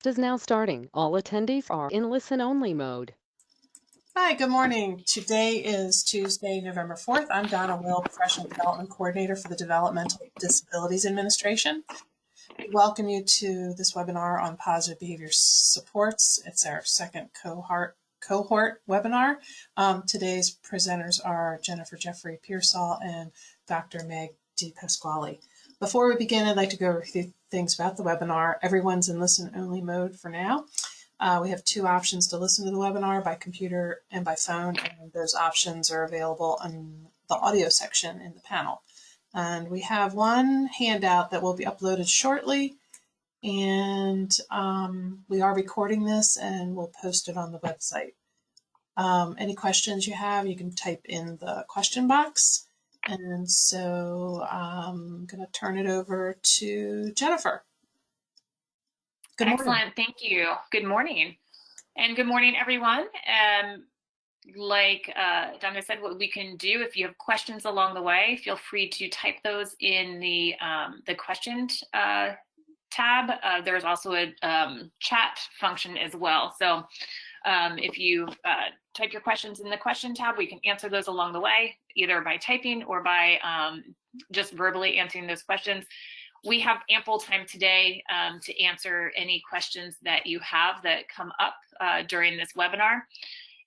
Is now starting. All attendees are in listen-only mode. Hi, good morning. Today is Tuesday, November 4th. I'm Donna Will, Professional Development Coordinator for the Developmental Disabilities Administration. We welcome you to this webinar on positive behavior supports. It's our second cohort webinar. Today's presenters are Jennifer Jeffrey Pearsall and Dr. Meg DePasquale. Before we begin, I'd like to go over a few things about the webinar. Everyone's in listen-only mode for now. We have two options to listen to the webinar, by computer and by phone, and those options are available in the audio section in the panel. And we have one handout that will be uploaded shortly, and we are recording this and we'll post it on the website. Any questions you have, you can type in the question box. And so I'm going to turn it over to Jennifer. Good morning. Excellent, thank you. Good morning. And good morning, everyone. Like Donna said, what we can do, if you have questions along the way, feel free to type those in the questions tab. There's also a chat function as well. So if you type your questions in the question tab, we can answer those along the way, either by typing or by just verbally answering those questions. We have ample time today to answer any questions that you have that come up during this webinar.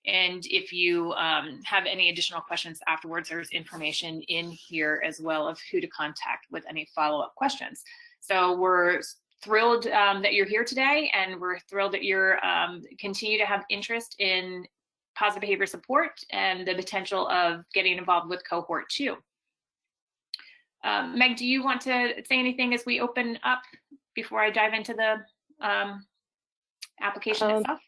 And if you have any additional questions afterwards, there's information in here as well of who to contact with any follow-up questions. So we're thrilled that you're here today, and we're thrilled that you're continue to have interest in positive behavior support and the potential of getting involved with Cohort 2. Meg, do you want to say anything as we open up before I dive into the application itself?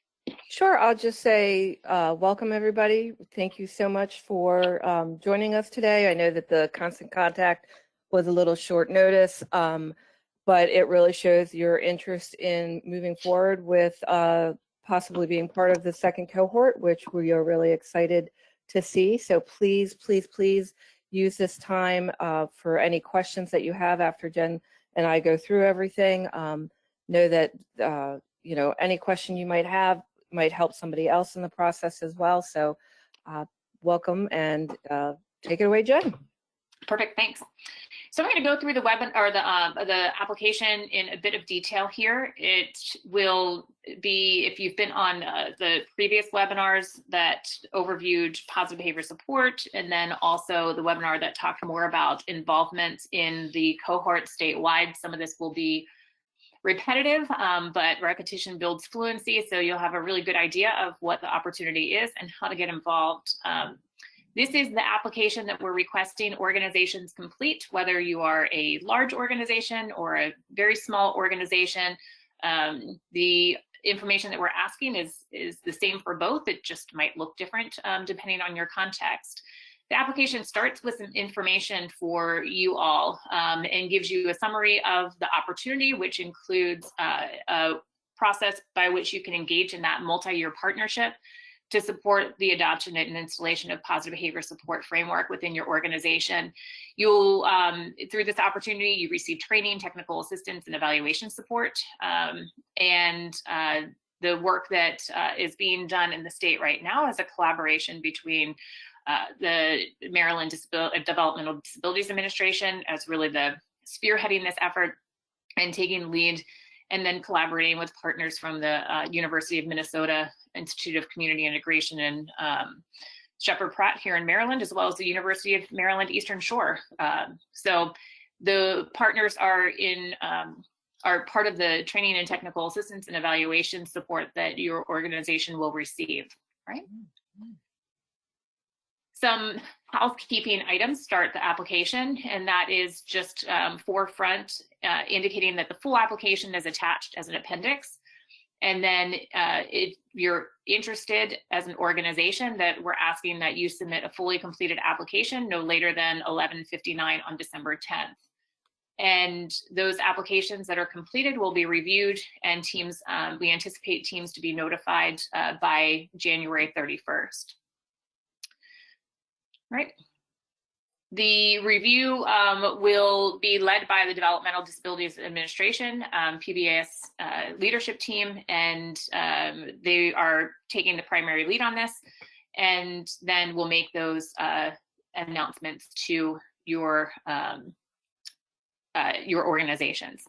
Sure, I'll just say welcome everybody. Thank you so much for joining us today. I know that the constant contact was a little short notice, but it really shows your interest in moving forward with possibly being part of the second cohort, which we are really excited to see. So please, please, please use this time for any questions that you have after Jen and I go through everything. Know that you know, any question you might have might help somebody else in the process as well. So welcome, and take it away, Jen. Perfect, thanks. So I'm going to go through the the application in a bit of detail here. It will be, if you've been on the previous webinars that overviewed positive behavior support, and then also the webinar that talked more about involvement in the cohort statewide. Some of this will be repetitive, but repetition builds fluency, so you'll have a really good idea of what the opportunity is and how to get involved. This is the application that we're requesting organizations complete, whether you are a large organization or a very small organization. The information that we're asking is the same for both. It just might look different depending on your context. The application starts with some information for you all and gives you a summary of the opportunity, which includes a process by which you can engage in that multi-year partnership to support the adoption and installation of positive behavior support framework within your organization. You'll, through this opportunity, you receive training, technical assistance, and evaluation support. The work that is being done in the state right now is a collaboration between the Maryland Developmental Disabilities Administration as really the spearheading this effort and taking lead, and then collaborating with partners from the University of Minnesota Institute of Community Integration and Sheppard Pratt here in Maryland, as well as the University of Maryland Eastern Shore. So the partners are part of the training and technical assistance and evaluation support that your organization will receive, right? Some housekeeping items start the application, and that is just forefront indicating that the full application is attached as an appendix. And then if you're interested as an organization, that we're asking that you submit a fully completed application no later than 11:59 on December 10th. And those applications that are completed will be reviewed, and teams, we anticipate teams to be notified by January 31st. Right. The review will be led by the Developmental Disabilities Administration, PBS leadership team, and they are taking the primary lead on this, and then we'll make those announcements to your organizations.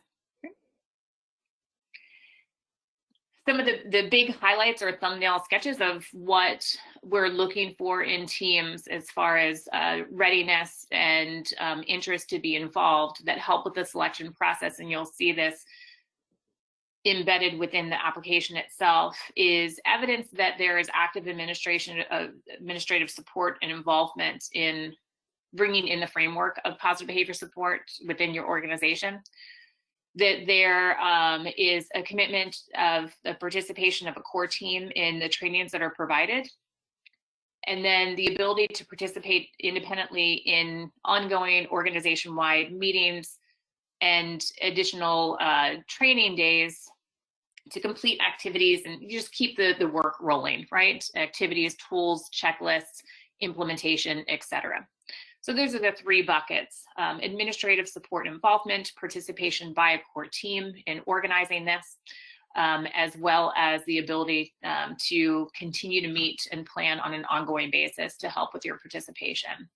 Some of the big highlights or thumbnail sketches of what we're looking for in teams as far as readiness and interest to be involved that help with the selection process, and you'll see this embedded within the application itself, is evidence that there is active administrative support and involvement in bringing in the framework of positive behavior support within your organization. That there is a commitment of the participation of a core team in the trainings that are provided, and then the ability to participate independently in ongoing organization-wide meetings and additional training days to complete activities, and you just keep the work rolling, right? Activities, tools, checklists, implementation, etc. So those are the three buckets: administrative support and involvement, participation by a core team in organizing this, as well as the ability to continue to meet and plan on an ongoing basis to help with your participation.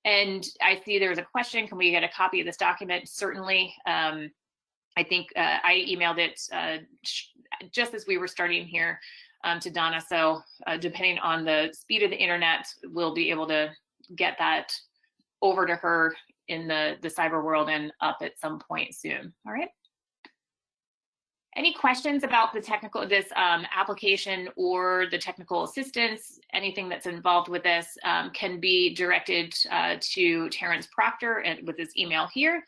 And I see there's a question, can we get a copy of this document? Certainly. I think I emailed it just as we were starting here to Donna. So depending on the speed of the internet, we'll be able to get that over to her in the cyber world and up at some point soon. All right. Any questions about the technical, application or the technical assistance? Anything that's involved with this can be directed to Terrence Proctor and with his email here.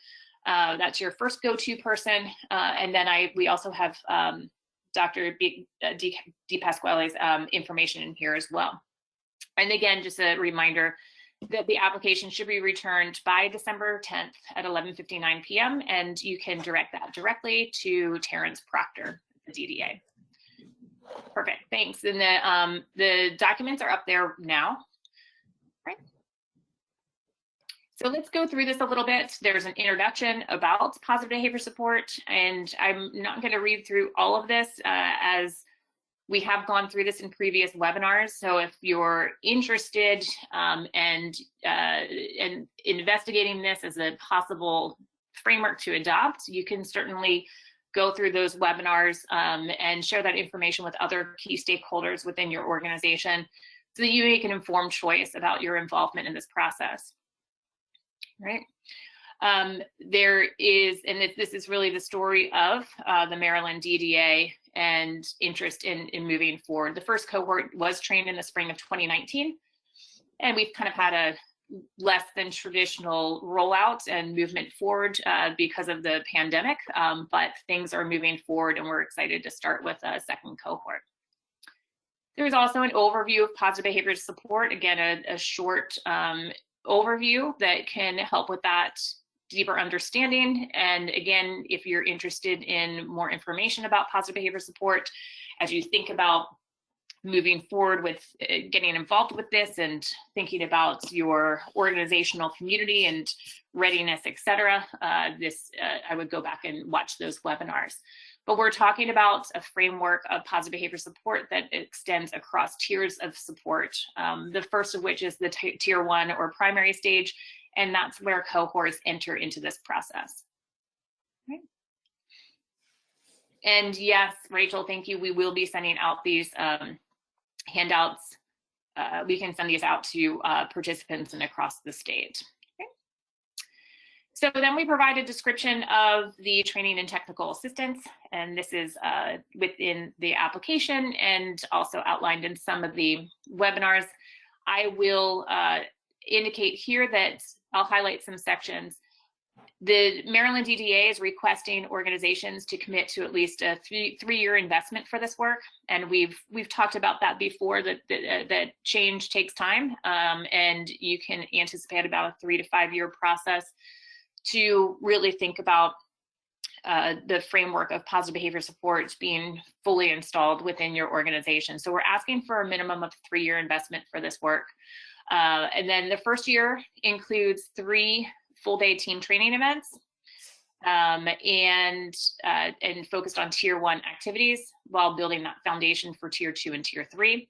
That's your first go-to person. And then we also have Dr. De Pasquale's information in here as well. And again, just a reminder that the application should be returned by December 10th at 11:59 p.m. and you can direct that directly to Terrence Proctor, the DDA. Perfect, thanks. And the documents are up there now. Right. So let's go through this a little bit. There's an introduction about positive behavior support, and I'm not going to read through all of this as we have gone through this in previous webinars. So if you're interested and investigating this as a possible framework to adopt, you can certainly go through those webinars and share that information with other key stakeholders within your organization so that you make an informed choice about your involvement in this process. Right. There is, and this is really the story of the Maryland DDA and interest in moving forward. The first cohort was trained in the spring of 2019, and we've kind of had a less than traditional rollout and movement forward because of the pandemic, but things are moving forward and we're excited to start with a second cohort. There's also an overview of positive behavior support, again, a short overview that can help with that deeper understanding. And again, if you're interested in more information about positive behavior support, as you think about moving forward with getting involved with this and thinking about your organizational community and readiness, etc., I would go back and watch those webinars. But we're talking about a framework of positive behavior support that extends across tiers of support. The first of which is the tier 1 or primary stage, and that's where cohorts enter into this process. Right. And yes, Rachel, thank you. We will be sending out these handouts. We can send these out to participants and across the state. Okay. So then we provide a description of the training and technical assistance, and this is within the application and also outlined in some of the webinars. I will indicate here that I'll highlight some sections. The Maryland DDA is requesting organizations to commit to at least a three-year investment for this work, and we've talked about that before. That change takes time, and you can anticipate about a 3 to 5 year process to really think about the framework of positive behavior support being fully installed within your organization. So we're asking for a minimum of 3-year investment for this work. And then the first year includes 3 full-day team training events and focused on Tier 1 activities while building that foundation for Tier 2 and Tier 3.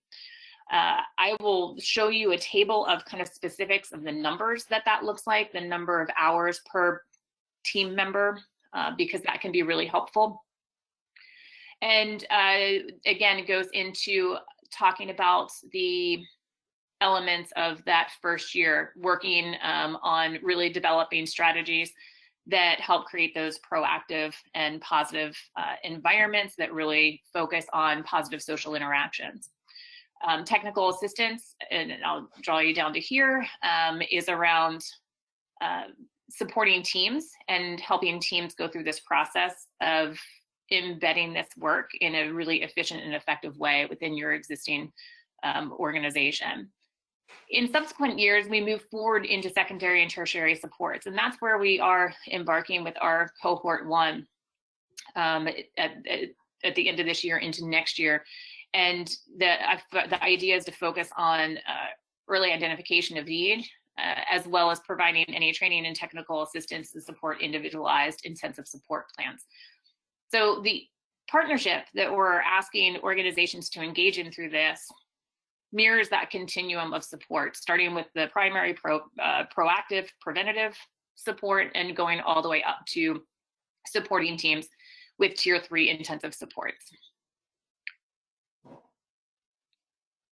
I will show you a table of kind of specifics of the numbers that looks like, the number of hours per team member, because that can be really helpful. And again, it goes into talking about the elements of that first year, working on really developing strategies that help create those proactive and positive environments that really focus on positive social interactions. Technical assistance, and I'll draw you down to here, is around supporting teams and helping teams go through this process of embedding this work in a really efficient and effective way within your existing organization. In subsequent years, we move forward into secondary and tertiary supports, and that's where we are embarking with our Cohort 1 at the end of this year into next year. And the idea is to focus on early identification of need, as well as providing any training and technical assistance to support individualized intensive support plans. So the partnership that we're asking organizations to engage in through this mirrors that continuum of support, starting with the primary proactive, preventative support and going all the way up to supporting teams with Tier 3 intensive supports.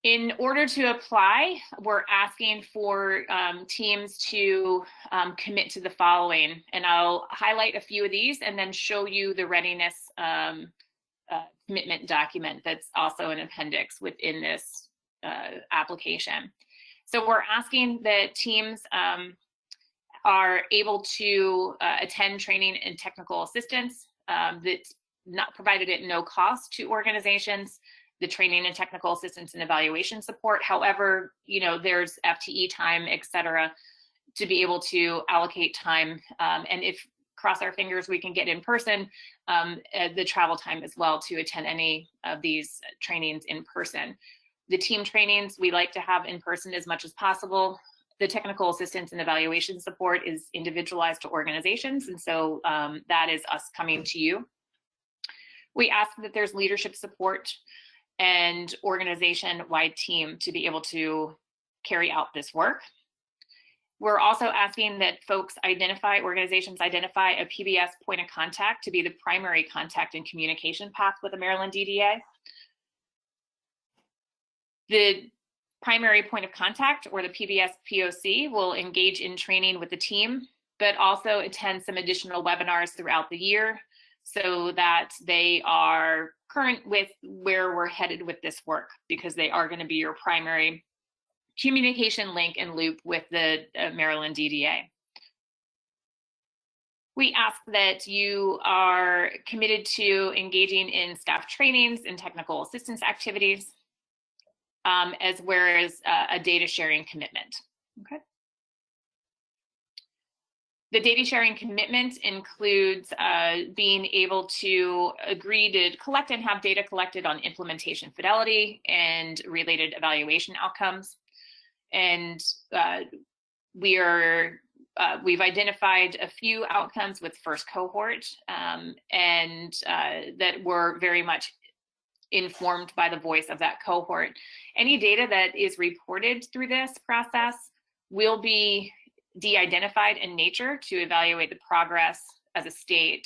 In order to apply, we're asking for teams to commit to the following, and I'll highlight a few of these and then show you the readiness commitment document that's also an appendix within this application. So we're asking that teams are able to attend training and technical assistance that's not provided at no cost to organizations, the training and technical assistance and evaluation support. However, you know, there's FTE time, et cetera, to be able to allocate time. And if, cross our fingers, we can get in person, the travel time as well to attend any of these trainings in person. The team trainings we like to have in person as much as possible. The technical assistance and evaluation support is individualized to organizations, and so that is us coming to you. We ask that there's leadership support and organization-wide team to be able to carry out this work. We're also asking that organizations identify a PBS point of contact to be the primary contact and communication path with the Maryland DDA. The primary point of contact, or the PBS POC, will engage in training with the team, but also attend some additional webinars throughout the year so that they are current with where we're headed with this work, because they are going to be your primary communication link and loop with the Maryland DDA. We ask that you are committed to engaging in staff trainings and technical assistance activities, as well as a data sharing commitment. Okay. The data sharing commitment includes being able to agree to collect and have data collected on implementation fidelity and related evaluation outcomes. And we've identified a few outcomes with first cohort and that were very much informed by the voice of that cohort. Any data that is reported through this process will be de-identified in nature to evaluate the progress as a state.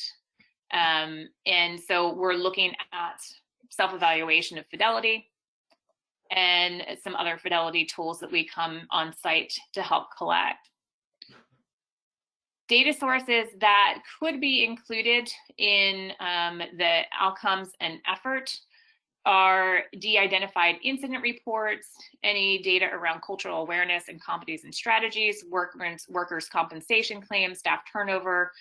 And so we're looking at self-evaluation of fidelity and some other fidelity tools that we come on site to help collect. Data sources that could be included in the outcomes and effort are de-identified incident reports, any data around cultural awareness and competencies and strategies, workers' compensation claims, staff turnover,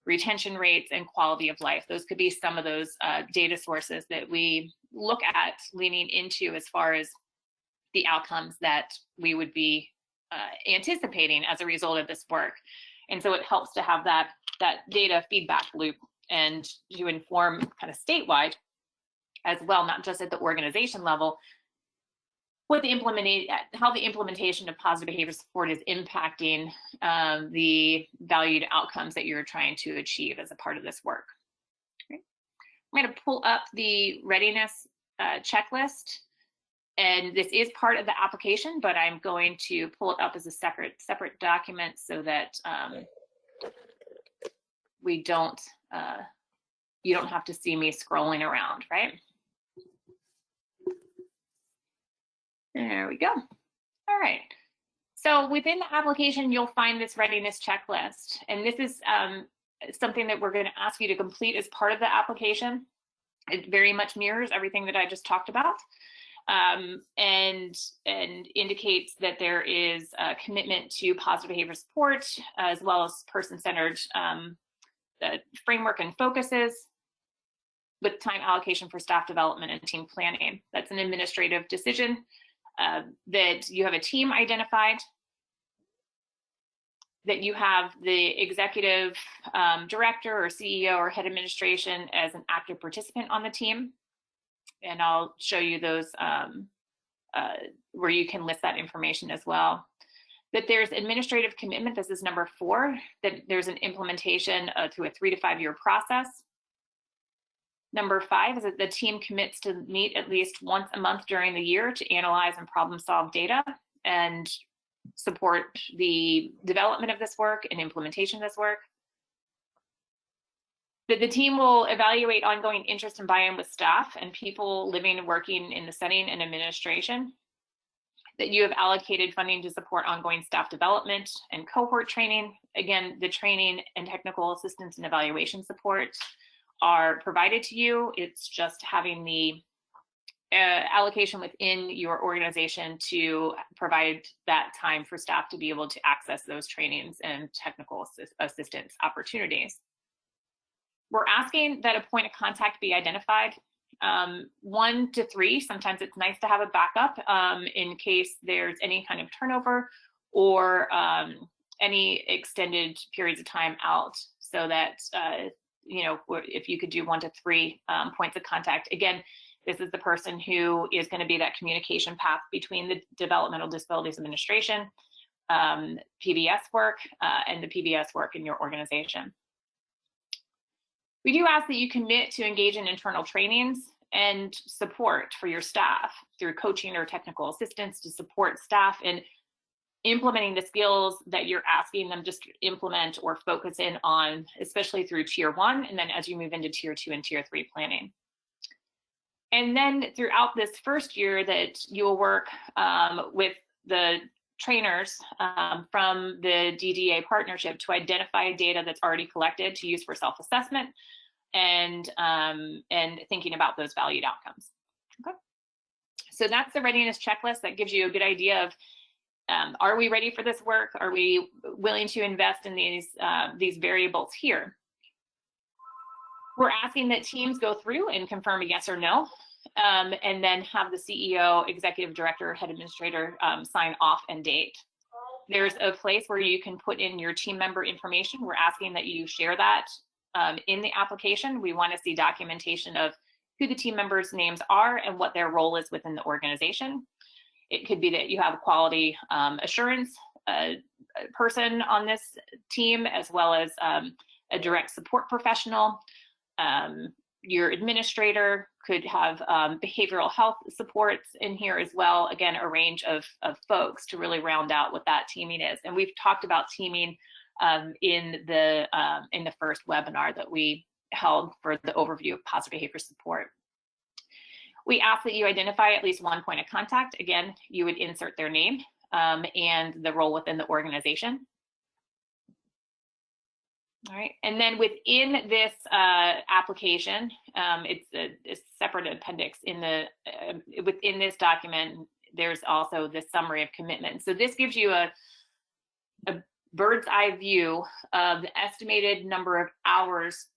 retention rates, and quality of life. Those could be some of those data sources that we look at leaning into as far as the outcomes that we would be anticipating as a result of this work. And so it helps to have that data feedback loop and to inform kind of statewide as well, not just at the organization level, how the implementation of positive behavior support is impacting the valued outcomes that you're trying to achieve as a part of this work. Okay. I'm going to pull up the readiness checklist, and this is part of the application, but I'm going to pull it up as a separate document so that we don't you don't have to see me scrolling around, right? There we go. All right. So within the application, you'll find this readiness checklist. And this is something that we're going to ask you to complete as part of the application. It very much mirrors everything that I just talked about, and indicates that there is a commitment to positive behavior support, as well as person-centered framework and focuses, with time allocation for staff development and team planning. That's an administrative decision. That you have a team identified, that you have the executive director or CEO or head administration as an active participant on the team. And I'll show you those where you can list that information as well. That there's administrative commitment, this is number 4, that there's an implementation through a 3 to 5 year process. Number 5 is that the team commits to meet at least once a month during the year to analyze and problem solve data and support the development of this work and implementation of this work. That the team will evaluate ongoing interest and buy-in with staff and people living and working in the setting and administration. That you have allocated funding to support ongoing staff development and cohort training. Again, the training and technical assistance and evaluation support are provided to you. It's just having the allocation within your organization to provide that time for staff to be able to access those trainings and technical assistance opportunities. We're asking that a point of contact be identified, 1 to 3. Sometimes it's nice to have a backup in case there's any kind of turnover or any extended periods of time out, so that you know, if you could do 1 to 3 points of contact. Again, this is the person who is going to be that communication path between the Developmental Disabilities Administration, PBS work, and the PBS work in your organization. We do ask that you commit to engage in internal trainings and support for your staff through coaching or technical assistance to support staff in implementing the skills that you're asking them just to implement or focus in on, especially through Tier 1, and then as you move into Tier 2 and Tier 3 planning. And then throughout this first year that you'll work with the trainers from the DDA partnership to identify data that's already collected to use for self-assessment and thinking about those valued outcomes. Okay. So that's the readiness checklist. That gives you a good idea of are we ready for this work? Are we willing to invest in these variables here? We're asking that teams go through and confirm a yes or no, and then have the CEO, executive director, head administrator sign off and date. There's a place where you can put in your team member information. We're asking that you share that in the application. We want to see documentation of who the team members' names are and what their role is within the organization. It could be that you have a quality assurance person on this team, as well as a direct support professional. Your administrator could have behavioral health supports in here as well. Again, a range of folks to really round out what that teaming is. And we've talked about teaming in the first webinar that we held for the overview of positive behavior support. We ask that you identify at least 1 point of contact. Again, you would insert their name and the role within the organization. All right, and then within this application, it's a separate appendix in the within this document. There's also the summary of commitment. So this gives you a bird's eye view of the estimated number of hours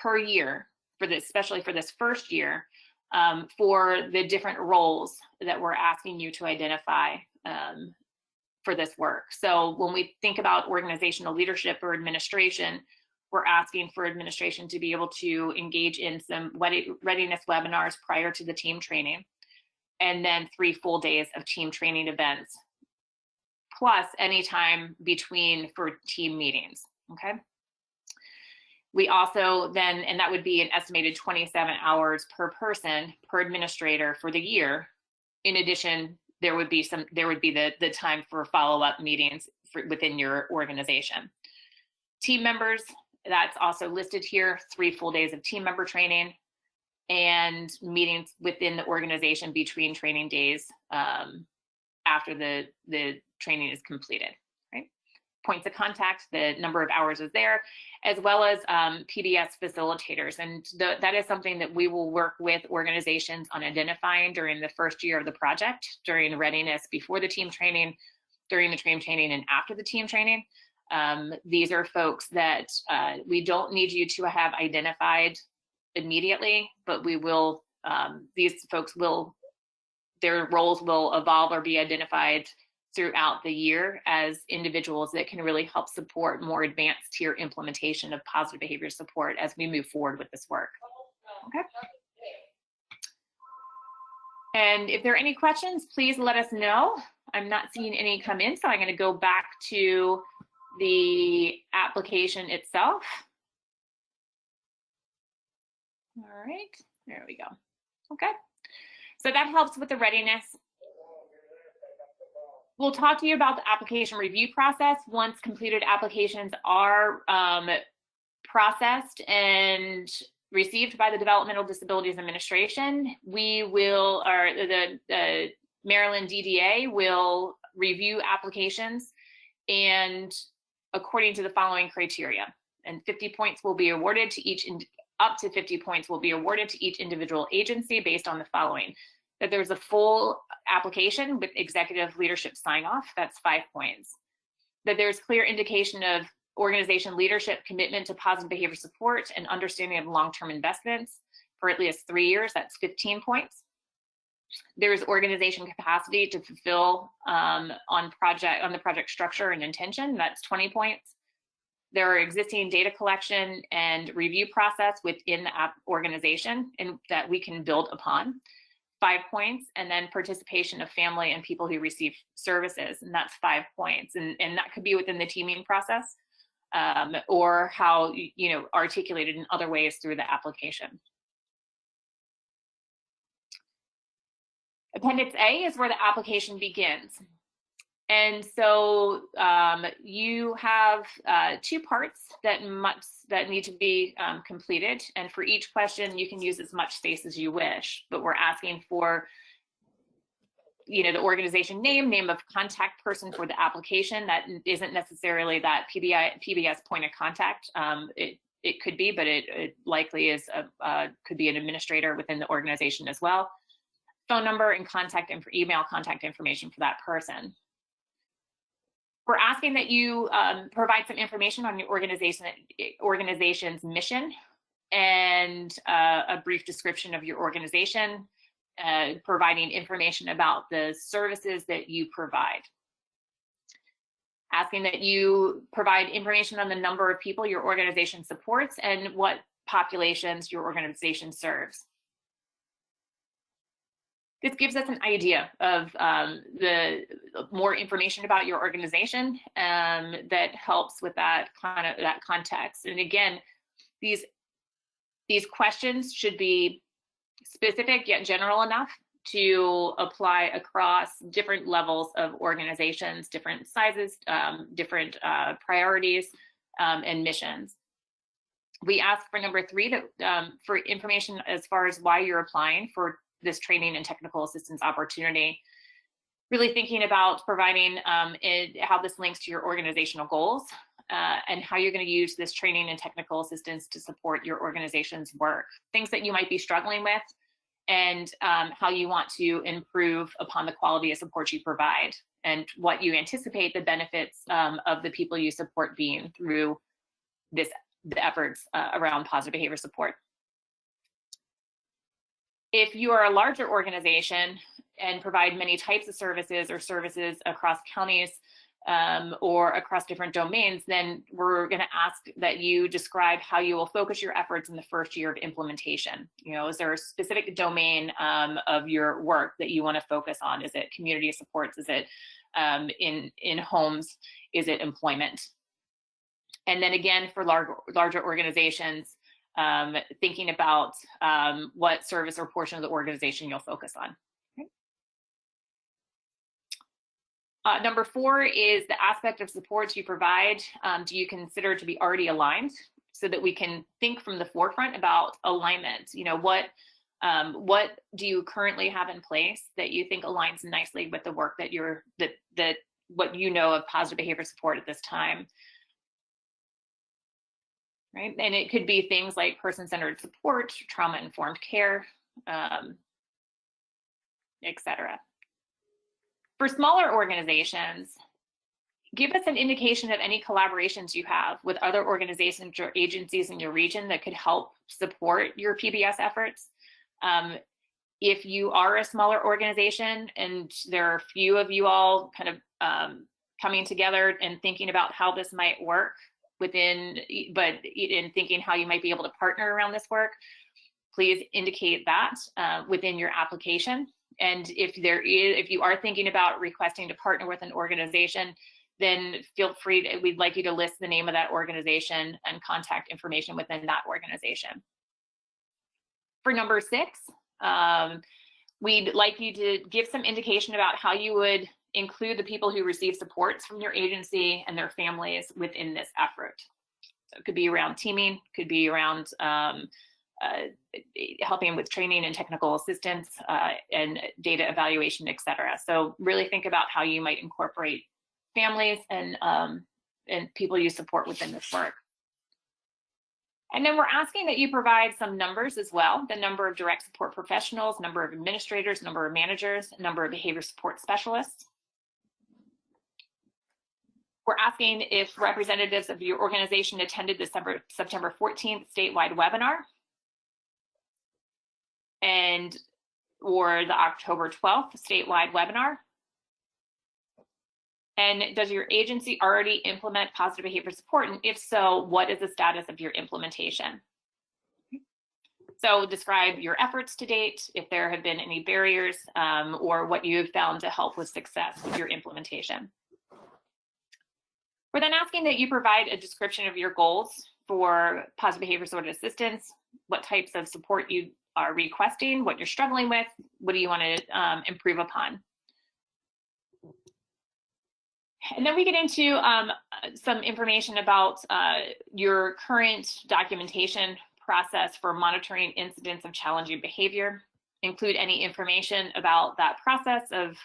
per year for this, especially for this first year, for the different roles that we're asking you to identify for this work. So when we think about organizational leadership or administration, we're asking for administration to be able to engage in some readiness webinars prior to the team training. and then 3 full days of team training events, plus any time between for team meetings, okay? We also then, and that would be an estimated 27 hours per person, per administrator for the year. In addition, there would be the time for follow-up meetings within your organization. Team members, that's also listed here, 3 full days of team member training and meetings within the organization between training days after the training is completed, right? Points of contact, the number of hours is there, as well as Pbs facilitators. And that is something that we will work with organizations on identifying during the first year of the project, during readiness before the team training, during the team training, and after the team training. These are folks that we don't need you to have identified immediately, but we will, these folks will, their roles will evolve or be identified throughout the year as individuals that can really help support more advanced tier implementation of positive behavior support as we move forward with this work. Okay. And if there are any questions, please let us know. I'm not seeing any come in, so I'm going to go back to the application itself. All right, there we go. Okay, so that helps with the readiness. We'll talk to you about the application review process. Once completed applications are processed and received by the Developmental Disabilities Administration, we will, or the Maryland DDA will review applications and according to the following criteria. And 50 points will be awarded to each, up to 50 points will be awarded to each individual agency based on the following: that there's a full application with executive leadership sign-off, that's 5 points. That there's clear indication of organization leadership commitment to positive behavior support and understanding of long-term investments for at least 3 years, that's 15 points. There's organization capacity to fulfill on the project structure and intention, that's 20 points. There are existing data collection and review process within the organization and that we can build upon, 5 points. And then participation of family and people who receive services, and that's 5 points. And that could be within the teaming process or how, articulated in other ways through the application. Appendix A is where the application begins. And so you have 2 parts that need to be completed. And for each question, you can use as much space as you wish, but we're asking for, the organization name of contact person for the application. That isn't necessarily that PBS point of contact. It could be, but it likely is could be an administrator within the organization as well. Phone number and email contact information for that person. We're asking that you provide some information on your organization's mission and a brief description of your organization, providing information about the services that you provide. Asking that you provide information on the number of people your organization supports and what populations your organization serves. This gives us an idea of the more information about your organization that helps with that context. And again, these questions should be specific yet general enough to apply across different levels of organizations, different sizes, different priorities and missions. We ask for number 3 that for information as far as why you're applying for this training and technical assistance opportunity, really thinking about providing how this links to your organizational goals and how you're going to use this training and technical assistance to support your organization's work, things that you might be struggling with, and how you want to improve upon the quality of support you provide, and what you anticipate the benefits of the people you support being through the efforts around positive behavior support. If you are a larger organization and provide many types of services or services across counties, or across different domains, then we're going to ask that you describe how you will focus your efforts in the first year of implementation. You know, is there a specific domain of your work that you want to focus on? Is it community supports? Is it in homes? Is it employment? And then again, for larger organizations, thinking about what service or portion of the organization you'll focus on. Number 4 is the aspect of supports you provide. Do you consider to be already aligned, so that we can think from the forefront about alignment? You know, what do you currently have in place that you think aligns nicely with the work that what you know of positive behavior support at this time? Right, and it could be things like person-centered support, trauma-informed care, etc. For smaller organizations, give us an indication of any collaborations you have with other organizations or agencies in your region that could help support your PBS efforts. If you are a smaller organization and there are a few of you all kind of coming together and thinking about how this might work in thinking how you might be able to partner around this work, please indicate that within your application. And if you are thinking about requesting to partner with an organization, then feel free we'd like you to list the name of that organization and contact information within that organization. For number 6, we'd like you to give some indication about how you would include the people who receive supports from your agency and their families within this effort. So it could be around teaming, could be around helping with training and technical assistance and data evaluation, etc. So really think about how you might incorporate families and people you support within this work. And then we're asking that you provide some numbers as well: the number of direct support professionals, number of administrators, number of managers, number of behavior support specialists. We're asking if representatives of your organization attended the September 14th statewide webinar or the October 12th statewide webinar. And does your agency already implement positive behavior support? And if so, what is the status of your implementation? So describe your efforts to date, if there have been any barriers, or what you have found to help with success with your implementation. We're then asking that you provide a description of your goals for positive behavior support assistance, what types of support you are requesting, what you're struggling with, what do you want to improve upon. And then we get into some information about your current documentation process for monitoring incidents of challenging behavior. Include any information about that process of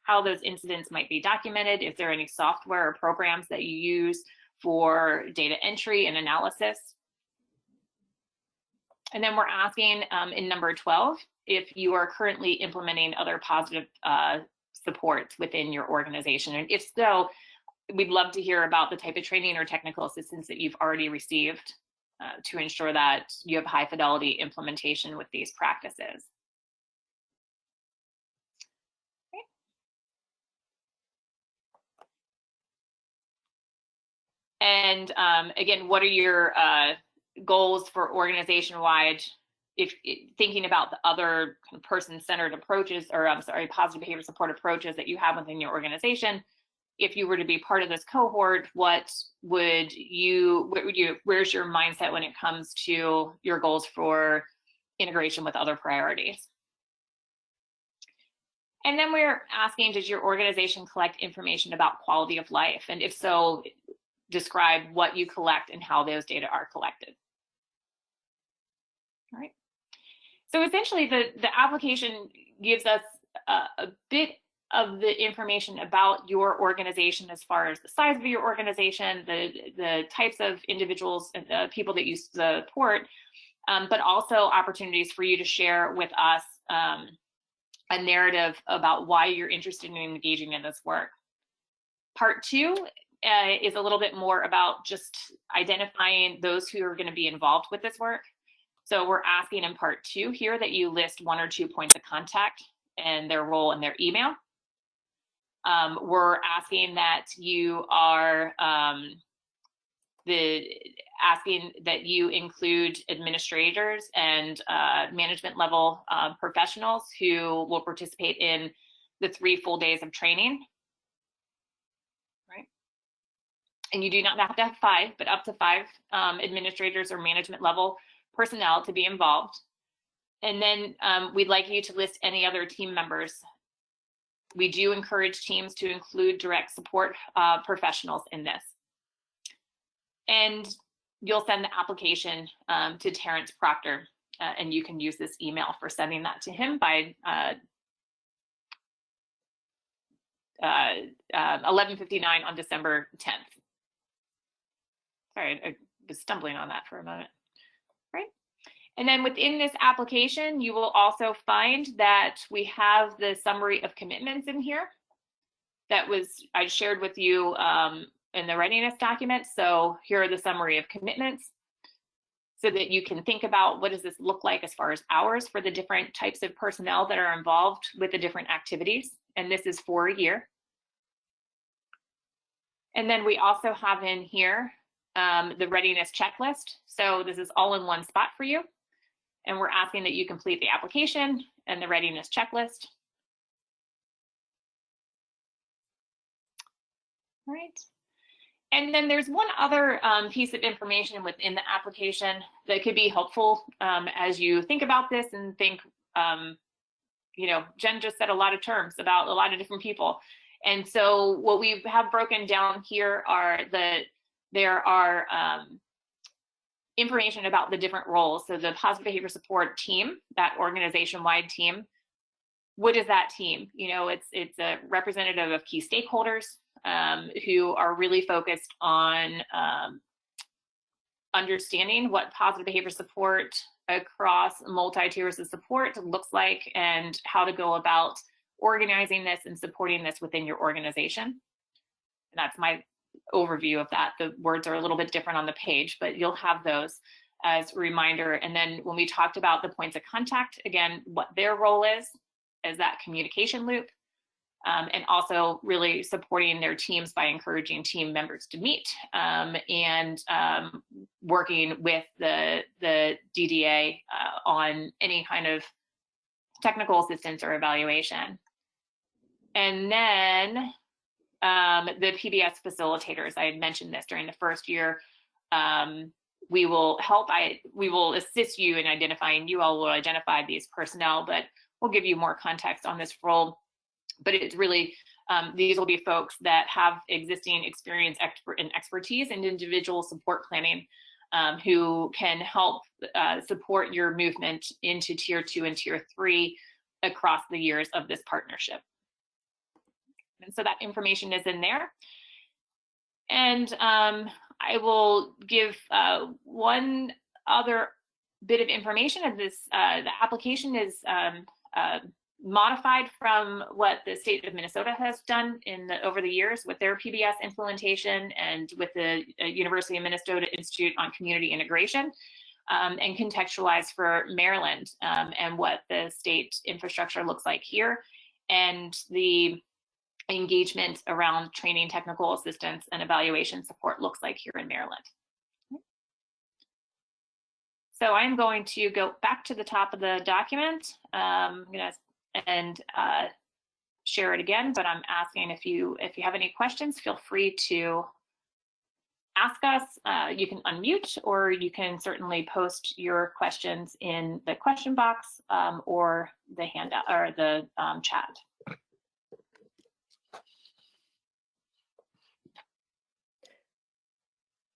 how those incidents might be documented, if there are any software or programs that you use for data entry and analysis. And then we're asking in number 12, if you are currently implementing other positive supports within your organization. And if so, we'd love to hear about the type of training or technical assistance that you've already received to ensure that you have high fidelity implementation with these practices. Okay. And again, what are your goals for organization-wide, if thinking about the other person-centered approaches, or I'm sorry, positive behavior support approaches that you have within your organization? If you were to be part of this cohort, where's your mindset when it comes to your goals for integration with other priorities? And then we're asking, does your organization collect information about quality of life? And if so, describe what you collect and how those data are collected. All right. So essentially, the application gives us a bit of the information about your organization as far as the size of your organization, the types of individuals and people that you support, but also opportunities for you to share with us a narrative about why you're interested in engaging in this work. Part 2 is a little bit more about just identifying those who are going to be involved with this work. So we're asking in part 2 here that you list 1 or 2 points of contact and their role and their email. We're asking that you are asking that you include administrators and management level professionals who will participate in the 3 full days of training, right? And you do not have to have 5, but up to 5 administrators or management level personnel to be involved. And then we'd like you to list any other team members. We do encourage teams to include direct support professionals in this. And you'll send the application to Terrence Proctor, and you can use this email for sending that to him by 11:59 on December 10th. Sorry, I was stumbling on that for a moment, right? And then within this application, you will also find that we have the summary of commitments in here that I shared with you in the readiness document. So here are the summary of commitments so that you can think about what does this look like as far as hours for the different types of personnel that are involved with the different activities. And this is for a year. And then we also have in here the readiness checklist. So this is all in one spot for you. And we're asking that you complete the application and the readiness checklist. All right. And then there's one other piece of information within the application that could be helpful as you think about this and think, you know, Jen just said a lot of terms about a lot of different people. And so what we have broken down here are there are information about the different roles. So the positive behavior support team, that organization-wide team, what is that team? You know, it's a representative of key stakeholders who are really focused on understanding what positive behavior support across multi-tiers of support looks like and how to go about organizing this and supporting this within your organization. And that's my overview of that. The words are a little bit different on the page, but you'll have those as a reminder. And then when we talked about the points of contact, again, what their role is that communication loop, and also really supporting their teams by encouraging team members to meet and working with the DDA on any kind of technical assistance or evaluation. And then the PBS facilitators, I had mentioned this during the first year. We will assist you in identifying, you all will identify these personnel, but we'll give you more context on this role. But it's really, these will be folks that have existing experience and expertise in individual support planning who can help support your movement into Tier 2 and Tier 3 across the years of this partnership. And so that information is in there. And I will give one other bit of information of this. The application is modified from what the state of Minnesota has done over the years with their PBS implementation and with the University of Minnesota Institute on Community Integration, and contextualized for Maryland and what the state infrastructure looks like here, and the engagement around training, technical assistance, and evaluation support looks like here in Maryland. So I'm going to go back to the top of the document. I'm going to share it again, but I'm asking if you have any questions, feel free to ask us. You can unmute, or you can certainly post your questions in the question box or the handout or the chat.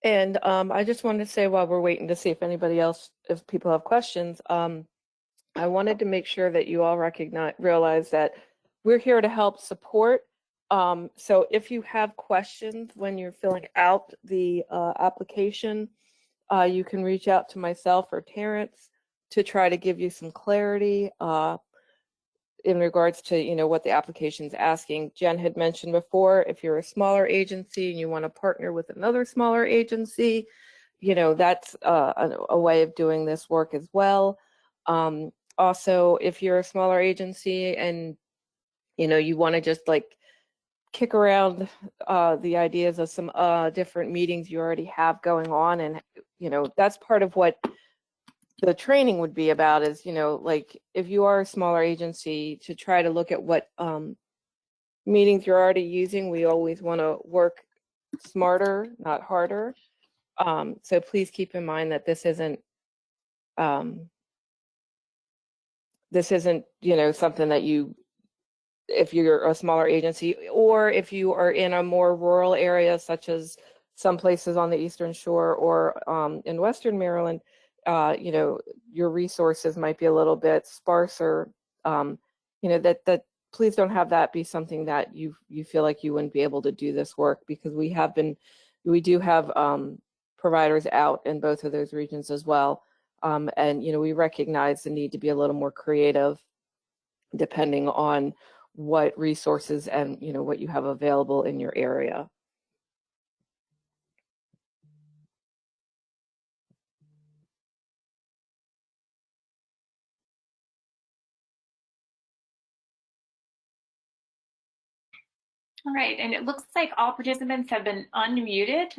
And I just wanted to say, while we're waiting to see if people have questions, I wanted to make sure that you all realize that we're here to help support. So if you have questions when you're filling out the application, you can reach out to myself or Terrence to try to give you some clarity in regards to what the application is asking. Jen had mentioned before, if you're a smaller agency and you want to partner with another smaller agency, that's a way of doing this work as well. Also, if you're a smaller agency and you want to just kick around the ideas of some different meetings you already have going on, and that's part of what the training would be about. Is like if you are a smaller agency, to try to look at what meetings you're already using. We always want to work smarter, not harder. So please keep in mind that this isn't something that if you're a smaller agency, or if you are in a more rural area, such as some places on the Eastern Shore or in Western Maryland, your resources might be a little bit sparser. That please don't have that be something that you feel like you wouldn't be able to do this work, because we do have providers out in both of those regions as well. And we recognize the need to be a little more creative depending on what resources and what you have available in your area. All right, and it looks like all participants have been unmuted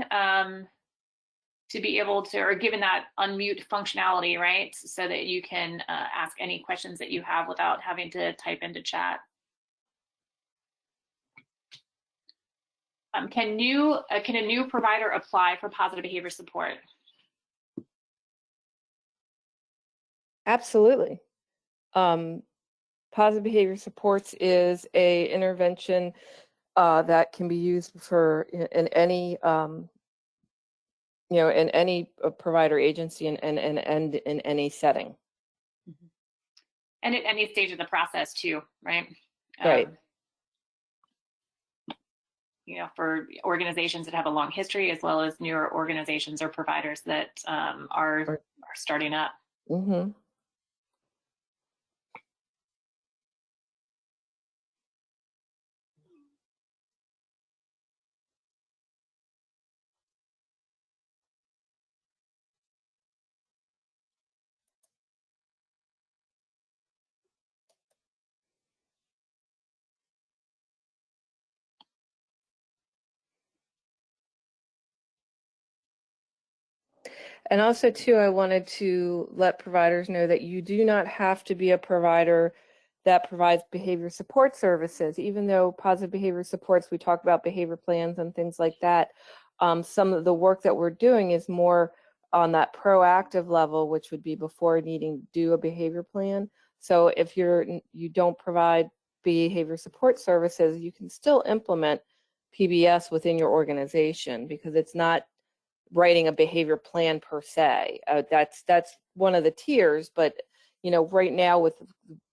to be able to, or given that unmute functionality, right? So that you can ask any questions that you have without having to type into chat. Can a new provider apply for positive behavior support? Absolutely. Positive behavior supports is a intervention that can be used in any in any provider agency and in any setting. And at any stage of the process too, right? Right. For organizations that have a long history, as well as newer organizations or providers that are starting up. Mm-hmm. And also, too, I wanted to let providers know that you do not have to be a provider that provides behavior support services. Even though positive behavior supports, we talk about behavior plans and things like that. Some of the work that we're doing is more on that proactive level, which would be before needing to do a behavior plan. So if you don't provide behavior support services, you can still implement PBS within your organization, because it's not writing a behavior plan per se. That's one of the tiers, but right now with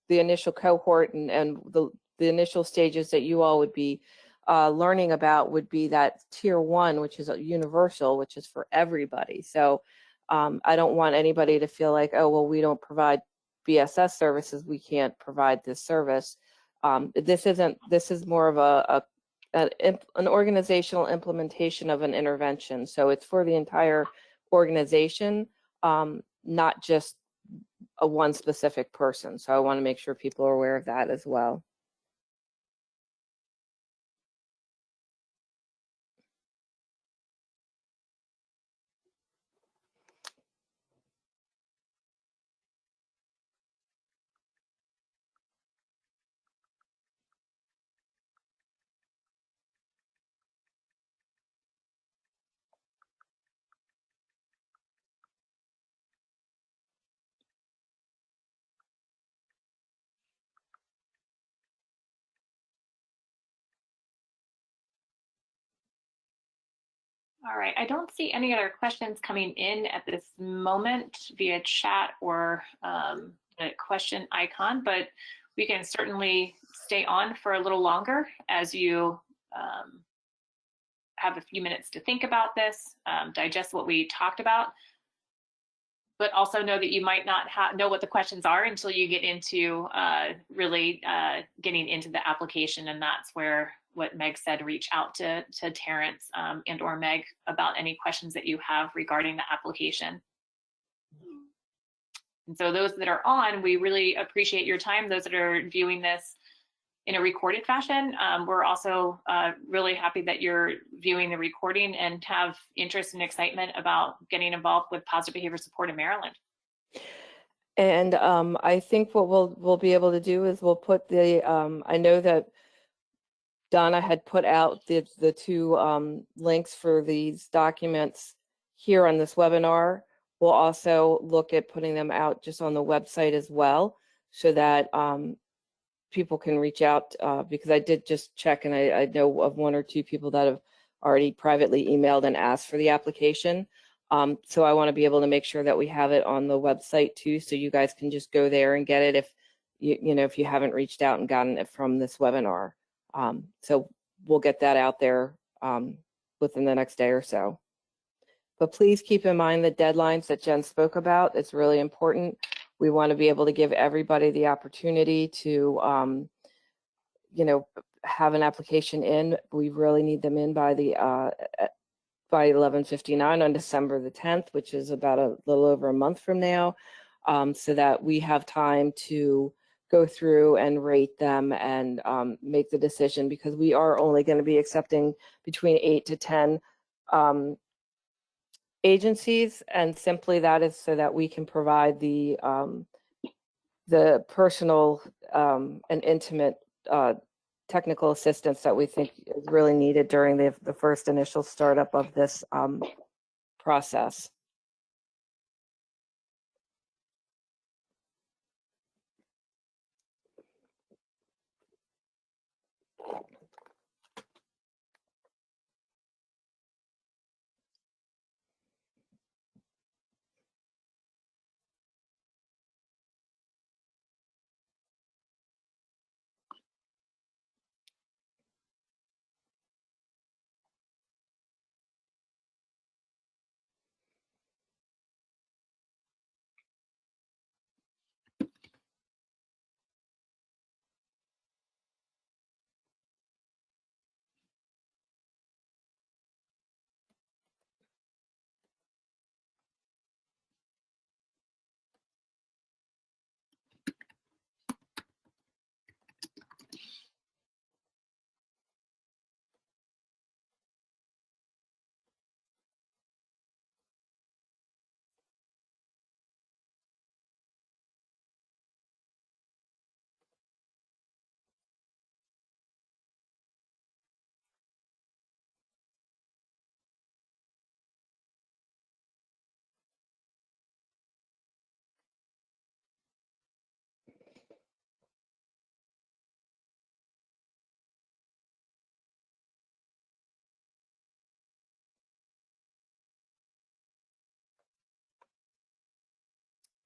the initial cohort and the initial stages that you all would be learning about would be that tier 1, which is universal, which is for everybody. So I don't want anybody to feel like, oh, well, we don't provide BSS services, we can't provide this service. This is more of an organizational implementation of an intervention. So it's for the entire organization, not just a one specific person. So I want to make sure people are aware of that as well. All right, I don't see any other questions coming in at this moment via chat or the question icon, but we can certainly stay on for a little longer as you have a few minutes to think about this, digest what we talked about, but also know that you might not know what the questions are until you get into really getting into the application. And that's where what Meg said, reach out to Terrence and or Meg about any questions that you have regarding the application. And so those that are on, we really appreciate your time. Those that are viewing this in a recorded fashion. We're also really happy that you're viewing the recording and have interest and excitement about getting involved with positive behavior support in Maryland. And I think what we'll be able to do is we'll put the I know that Donna had put out the two links for these documents here on this webinar. We'll also look at putting them out just on the website as well, so that people can reach out, because I did just check, and I know of one or two people that have already privately emailed and asked for the application. So I want to be able to make sure that we have it on the website too, so you guys can just go there and get it if you know if you haven't reached out and gotten it from this webinar. So we'll get that out there within the next day or so. But please keep in mind the deadlines that Jen spoke about. It's really important. We want to be able to give everybody the opportunity to, you know, have an application in. We really need them in by the by 11:59 on December the 10th, which is about a little over a month from now, so that we have time to go through and rate them and make the decision, because we are only going to be accepting between 8 to 10 agencies, and simply that is so that we can provide the personal and intimate technical assistance that we think is really needed during the first initial startup of this process.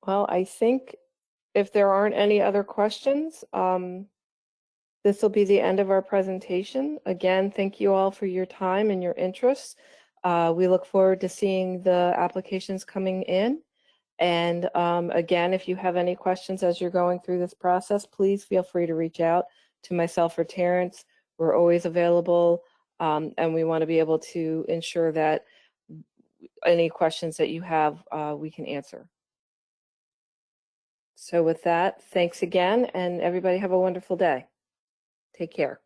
Well, I think if there aren't any other questions, this will be the end of our presentation. Again, thank you all for your time and your interest. We look forward to seeing the applications coming in. And again, if you have any questions as you're going through this process, please feel free to reach out to myself or Terrence. We're always available, and we want to be able to ensure that any questions that you have, we can answer. So with that, thanks again, and everybody have a wonderful day. Take care.